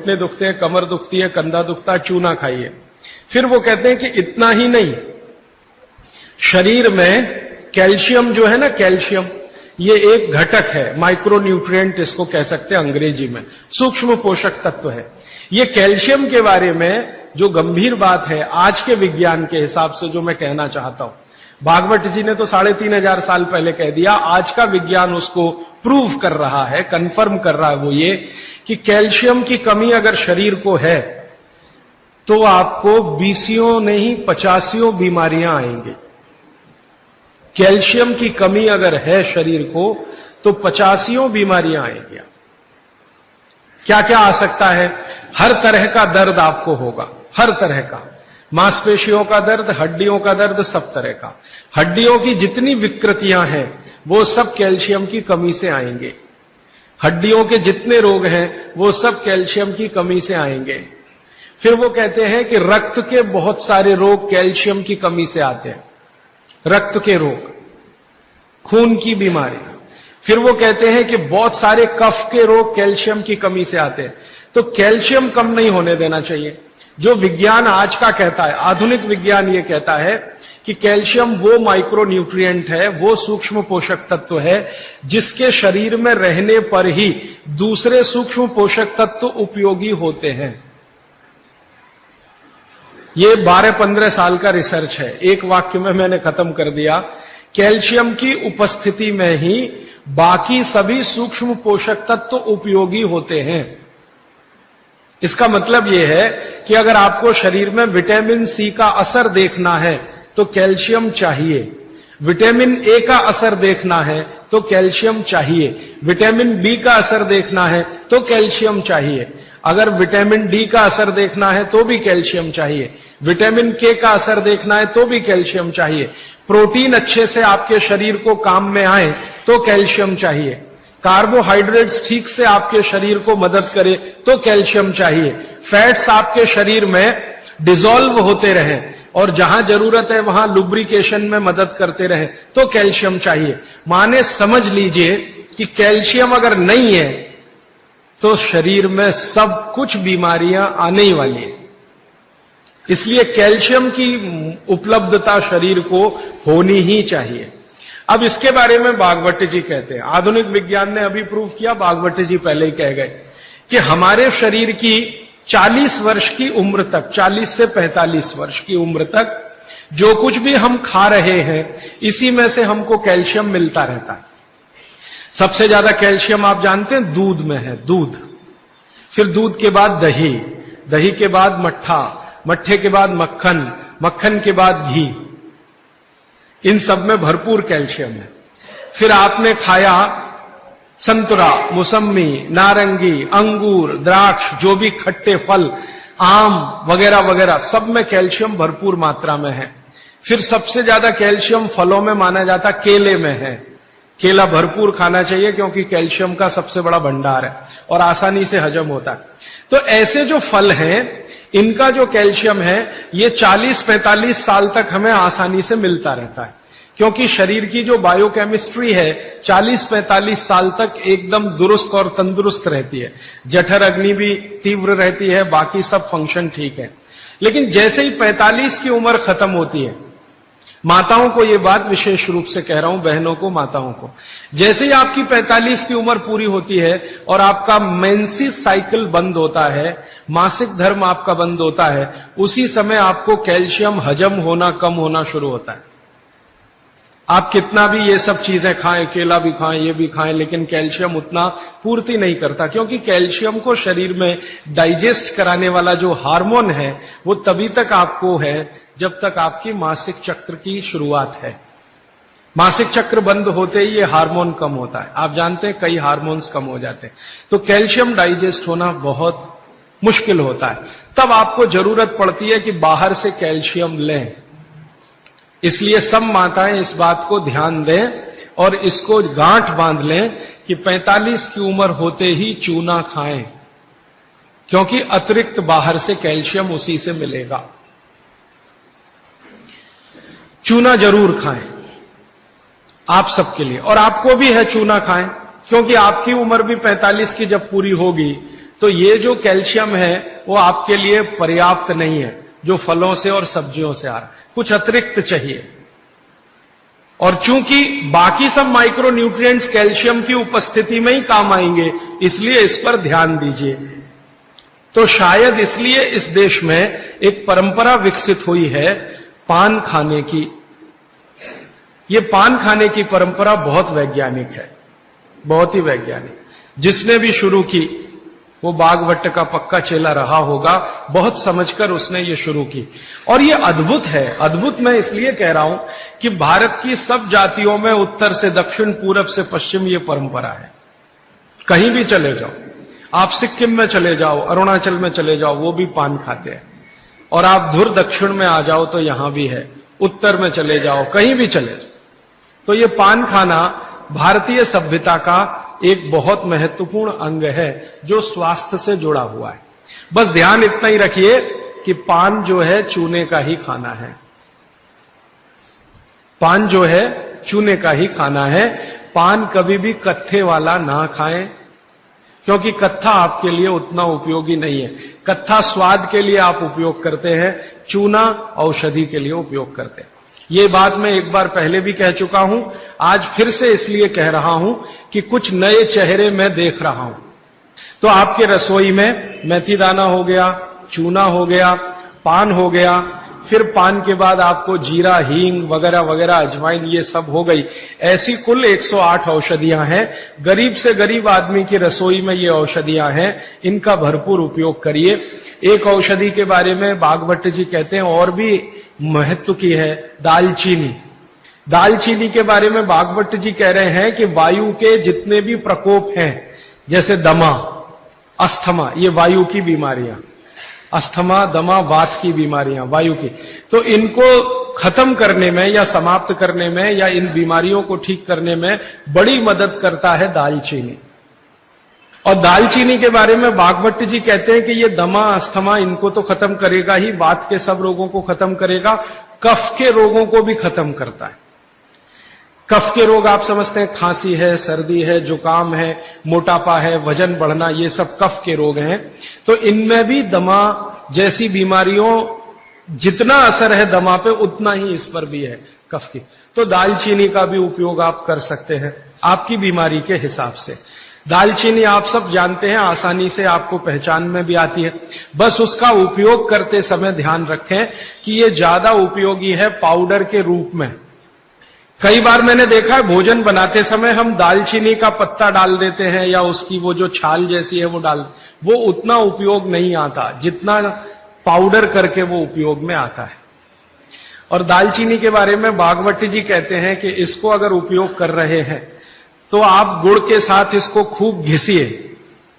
घुटने दुखते हैं, कमर दुखती है, कंधा दुखता है, चूना खाइए। फिर वो कहते हैं कि इतना ही नहीं, शरीर में कैल्शियम जो है ना, कैल्शियम ये एक घटक है, माइक्रो न्यूट्रिएंट इसको कह सकते हैं अंग्रेजी में, सूक्ष्म पोषक तत्व है। ये कैल्शियम के बारे में जो गंभीर बात है आज के विज्ञान के हिसाब से जो मैं कहना चाहता हूं, भागवत जी ने तो 3500 साल पहले कह दिया, आज का विज्ञान उसको प्रूव कर रहा है, कंफर्म कर रहा है, वो ये कि कैल्शियम की कमी अगर शरीर को है तो आपको 20 नहीं 50 बीमारियां आएंगी। कैल्शियम की कमी अगर है शरीर को तो 50 बीमारियां आएंगी। क्या क्या आ सकता है? हर तरह का दर्द आपको होगा, हर तरह का, मांसपेशियों का दर्द, हड्डियों का दर्द, सब तरह का। हड्डियों की जितनी विकृतियां हैं वो सब कैल्शियम की कमी से आएंगे। हड्डियों के जितने रोग हैं वो सब कैल्शियम की कमी से आएंगे। फिर वो कहते हैं कि रक्त के बहुत सारे रोग कैल्शियम की कमी से आते हैं, रक्त के रोग, खून की बीमारी। फिर वो कहते हैं कि बहुत सारे कफ के रोग कैल्शियम की कमी से आते हैं। तो कैल्शियम कम नहीं होने देना चाहिए। जो विज्ञान आज का कहता है, आधुनिक विज्ञान ये कहता है कि कैल्शियम वो माइक्रो न्यूट्रिएंट है, वो सूक्ष्म पोषक तत्व है जिसके शरीर में रहने पर ही दूसरे सूक्ष्म पोषक तत्व उपयोगी होते हैं। ये 12-15 साल का रिसर्च है, एक वाक्य में मैंने खत्म कर दिया। कैल्शियम की उपस्थिति में ही बाकी सभी सूक्ष्म पोषक तत्व उपयोगी होते हैं। इसका मतलब यह है कि अगर आपको शरीर में विटामिन सी का असर देखना है तो कैल्शियम चाहिए, विटामिन ए का असर देखना है तो कैल्शियम चाहिए, विटामिन बी का असर देखना है तो कैल्शियम चाहिए, अगर विटामिन डी का असर देखना है तो भी कैल्शियम चाहिए, विटामिन के का असर देखना है तो भी कैल्शियम चाहिए, प्रोटीन अच्छे से आपके शरीर को काम में आए तो कैल्शियम चाहिए, कार्बोहाइड्रेट्स ठीक से आपके शरीर को मदद करे तो कैल्शियम चाहिए, फैट्स आपके शरीर में डिसॉल्व होते रहें और जहां जरूरत है वहां लुब्रिकेशन में मदद करते रहें तो कैल्शियम चाहिए। माने समझ लीजिए कि कैल्शियम अगर नहीं है तो शरीर में सब कुछ बीमारियां आने ही वाली है। इसलिए कैल्शियम की उपलब्धता शरीर को होनी ही चाहिए। अब इसके बारे में भागवत जी कहते हैं, आधुनिक विज्ञान ने अभी प्रूव किया, भागवत जी पहले ही कह गए कि हमारे शरीर की 40 वर्ष की उम्र तक, 40 से 45 वर्ष की उम्र तक जो कुछ भी हम खा रहे हैं इसी में से हमको कैल्शियम मिलता रहता है। सबसे ज्यादा कैल्शियम आप जानते हैं दूध में है, दूध, फिर दूध के बाद दही, दही के बाद मट्ठा, मट्ठे के बाद मक्खन, मक्खन के बाद घी, इन सब में भरपूर कैल्शियम है। फिर आपने खाया संतरा, मौसम्मी, नारंगी, अंगूर, द्राक्ष, जो भी खट्टे फल, आम वगैरह वगैरह, सब में कैल्शियम भरपूर मात्रा में है। फिर सबसे ज्यादा कैल्शियम फलों में माना जाता केले में है। केला भरपूर खाना चाहिए क्योंकि कैल्शियम का सबसे बड़ा भंडार है और आसानी से हजम होता है। तो ऐसे जो फल हैं इनका जो कैल्शियम है ये 40-45 साल तक हमें आसानी से मिलता रहता है, क्योंकि शरीर की जो बायोकेमिस्ट्री है 40-45 साल तक एकदम दुरुस्त और तंदुरुस्त रहती है। जठर अग्नि भी तीव्र रहती है, बाकी सब फंक्शन ठीक है। लेकिन जैसे ही 45 की उम्र खत्म होती है, माताओं को यह बात विशेष रूप से कह रहा हूं, बहनों को, माताओं को, जैसे ही आपकी 45 की उम्र पूरी होती है और आपका मेंसेस साइकिल बंद होता है, मासिक धर्म आपका बंद होता है, उसी समय आपको कैल्शियम हजम होना कम होना शुरू होता है। आप कितना भी ये सब चीजें खाएं, केला भी खाएं, ये भी खाएं, लेकिन कैल्शियम उतना पूर्ति नहीं करता, क्योंकि कैल्शियम को शरीर में डाइजेस्ट कराने वाला जो हार्मोन है वो तभी तक आपको है जब तक आपकी मासिक चक्र की शुरुआत है। मासिक चक्र बंद होते ही ये हार्मोन कम होता है। आप जानते हैं कई हार्मोन्स कम हो जाते हैं, तो कैल्शियम डाइजेस्ट होना बहुत मुश्किल होता है। तब आपको जरूरत पड़ती है कि बाहर से कैल्शियम लें। इसलिए सब माताएं इस बात को ध्यान दें और इसको गांठ बांध लें कि 45 की उम्र होते ही चूना खाएं, क्योंकि अतिरिक्त बाहर से कैल्शियम उसी से मिलेगा। चूना जरूर खाएं आप सबके लिए, और आपको भी है चूना खाएं, क्योंकि आपकी उम्र भी 45 की जब पूरी होगी तो ये जो कैल्शियम है वो आपके लिए पर्याप्त नहीं है, जो फलों से और सब्जियों से आ रहा है, कुछ अतिरिक्त चाहिए। और चूंकि बाकी सब माइक्रो न्यूट्रिएंट्स कैल्शियम की उपस्थिति में ही काम आएंगे, इसलिए इस पर ध्यान दीजिए। तो शायद इसलिए इस देश में एक परंपरा विकसित हुई है पान खाने की। ये पान खाने की परंपरा बहुत वैज्ञानिक है, बहुत ही वैज्ञानिक। जिसने भी शुरू की वो बागवट का पक्का चेला रहा होगा, बहुत समझकर उसने ये शुरू की। और ये अद्भुत है। अद्भुत मैं इसलिए कह रहा हूं कि भारत की सब जातियों में उत्तर से दक्षिण, पूरब से पश्चिम ये परंपरा है। कहीं भी चले जाओ, आप सिक्किम में चले जाओ, अरुणाचल में चले जाओ, वो भी पान खाते हैं। और आप धुर दक्षिण में आ जाओ तो यहां भी है, उत्तर में चले जाओ, कहीं भी चले जाओ। तो ये पान खाना भारतीय सभ्यता का एक बहुत महत्वपूर्ण अंग है जो स्वास्थ्य से जुड़ा हुआ है। बस ध्यान इतना ही रखिए कि पान जो है चूने का ही खाना है। पान जो है चूने का ही खाना है। पान कभी भी कत्थे वाला ना खाएं, क्योंकि कत्था आपके लिए उतना उपयोगी नहीं है। कत्था स्वाद के लिए आप उपयोग करते हैं, चूना औषधि के लिए उपयोग करते हैं। ये बात मैं एक बार पहले भी कह चुका हूं, आज फिर से इसलिए कह रहा हूं कि कुछ नए चेहरे मैं देख रहा हूं। तो आपके रसोई में मेथी दाना हो गया, चूना हो गया, पान हो गया, फिर पान के बाद आपको जीरा, हींग वगैरह वगैरह, अजवाइन, ये सब हो गई। ऐसी कुल 108 औषधियां हैं। गरीब से गरीब आदमी की रसोई में ये औषधियां हैं, इनका भरपूर उपयोग करिए। एक औषधि के बारे में बागवट जी कहते हैं और भी महत्व की है, दालचीनी। दालचीनी के बारे में बागवट जी कह रहे हैं कि वायु के जितने भी प्रकोप हैं, जैसे दमा, अस्थमा, ये वायु की बीमारियां, अस्थमा, दमा, वात की बीमारियां वायु की, तो इनको खत्म करने में या समाप्त करने में या इन बीमारियों को ठीक करने में बड़ी मदद करता है दालचीनी। और दालचीनी के बारे में बागवट जी कहते हैं कि ये दमा, अस्थमा, इनको तो खत्म करेगा ही, वात के सब रोगों को खत्म करेगा, कफ के रोगों को भी खत्म करता है। कफ के रोग आप समझते हैं, खांसी है, सर्दी है, जुकाम है, मोटापा है, वजन बढ़ना, ये सब कफ के रोग हैं। तो इनमें भी दमा जैसी बीमारियों जितना असर है दमा पे, उतना ही इस पर भी है, कफ की। तो दालचीनी का भी उपयोग आप कर सकते हैं आपकी बीमारी के हिसाब से। दालचीनी आप सब जानते हैं, आसानी से आपको पहचान में भी आती है। बस उसका उपयोग करते समय ध्यान रखें कि ये ज्यादा उपयोगी है पाउडर के रूप में। कई बार मैंने देखा है भोजन बनाते समय हम दालचीनी का पत्ता डाल देते हैं या उसकी वो जो छाल जैसी है वो डाल, वो उतना उपयोग नहीं आता जितना पाउडर करके वो उपयोग में आता है। और दालचीनी के बारे में बागवट जी कहते हैं कि इसको अगर उपयोग कर रहे हैं तो आप गुड़ के साथ इसको खूब घिसिए,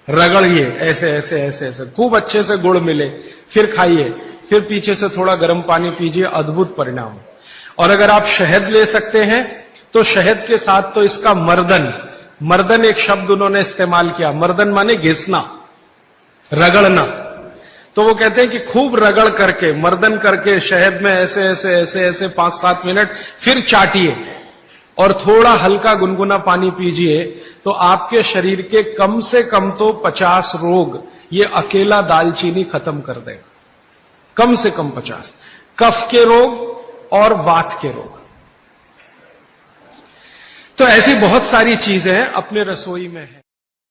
रगड़िए, ऐसे ऐसे ऐसे ऐसे खूब अच्छे से गुड़ मिले, फिर खाइए, फिर पीछे से थोड़ा गर्म पानी पीजिए, अद्भुत परिणाम। और अगर आप शहद ले सकते हैं तो शहद के साथ तो इसका मर्दन, मर्दन एक शब्द उन्होंने इस्तेमाल किया, मर्दन माने घिसना, रगड़ना। तो वो कहते हैं कि खूब रगड़ करके, मर्दन करके शहद में ऐसे ऐसे ऐसे ऐसे 5-7 मिनट, फिर चाटिए और थोड़ा हल्का गुनगुना पानी पीजिए, तो आपके शरीर के कम से कम तो 50 रोग ये अकेला दालचीनी खत्म कर देगा, कम से कम 50। कफ के रोग और वात के रोग। तो ऐसी बहुत सारी चीजें अपने रसोई में है।